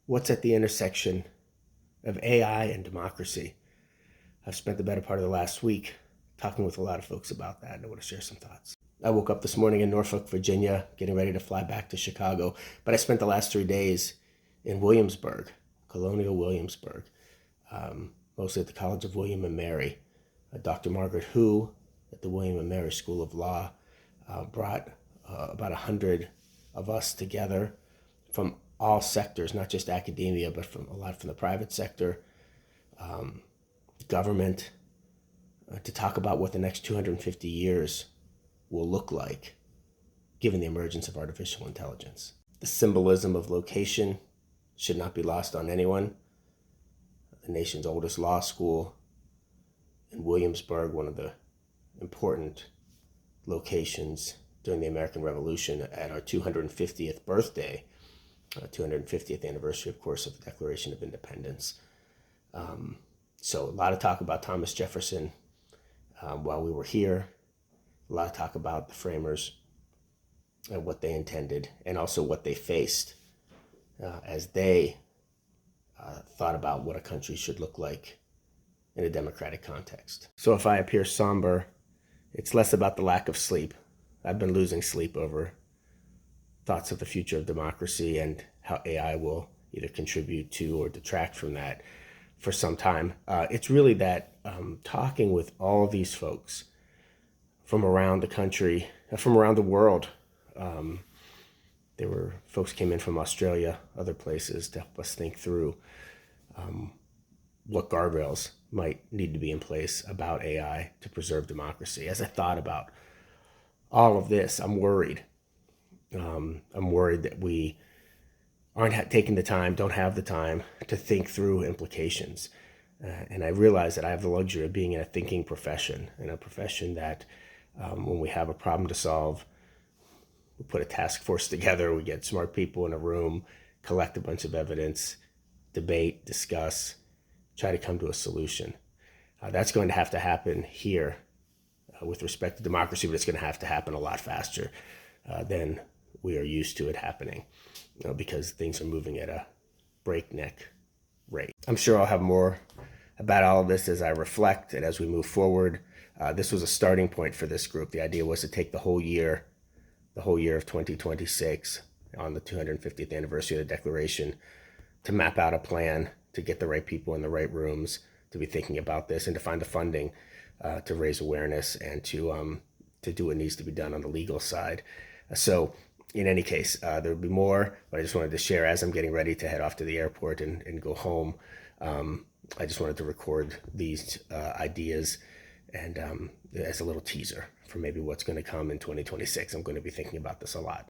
what's at the intersection of AI and democracy. I've spent the better part of the last week talking with a lot of folks about that, and I want to share some thoughts. I woke up this morning in Norfolk, Virginia, getting ready to fly back to Chicago, but I spent the last 3 days in Williamsburg, colonial Williamsburg, mostly at the College of William and Mary. Dr. Margaret Hu at the William and Mary School of Law brought about 100 of us together from all sectors, not just academia, but from a lot from the private sector, government, to talk about what the next 250 years will look like given the emergence of artificial intelligence. The symbolism of location should not be lost on anyone. The nation's oldest law school in Williamsburg, one of the important locations during the American Revolution at our 250th birthday, 250th anniversary, of course, of the Declaration of Independence. So a lot of talk about Thomas Jefferson while we were here, a lot of talk about the framers and what they intended, and also what they faced as they thought about what a country should look like in a democratic context. So if I appear somber, it's less about the lack of sleep. I've been losing sleep over thoughts of the future of democracy and how AI will either contribute to or detract from that for some time. It's really that talking with all of these folks from around the country, from around the world. There were folks came in from Australia, other places, to help us think through what guardrails might need to be in place about AI to preserve democracy. As I thought about all of this, I'm worried. I'm worried that we aren't taking the time, don't have the time to think through implications. And I realize that I have the luxury of being in a thinking profession, in a profession that when we have a problem to solve, we put a task force together, we get smart people in a room, collect a bunch of evidence, debate, discuss, try to come to a solution. That's going to have to happen here with respect to democracy, but it's going to have to happen a lot faster than we are used to it happening, because things are moving at a breakneck rate. I'm sure I'll have more about all of this as I reflect and as we move forward. This was a starting point for this group. The idea was to take the whole year of 2026 on the 250th anniversary of the Declaration to map out a plan, to get the right people in the right rooms, to be thinking about this, and to find the funding to raise awareness and to do what needs to be done on the legal side. So in any case, there will be more, but I just wanted to share as I'm getting ready to head off to the airport and go home. I just wanted to record these ideas and as a little teaser for maybe what's going to come in 2026. I'm going to be thinking about this a lot.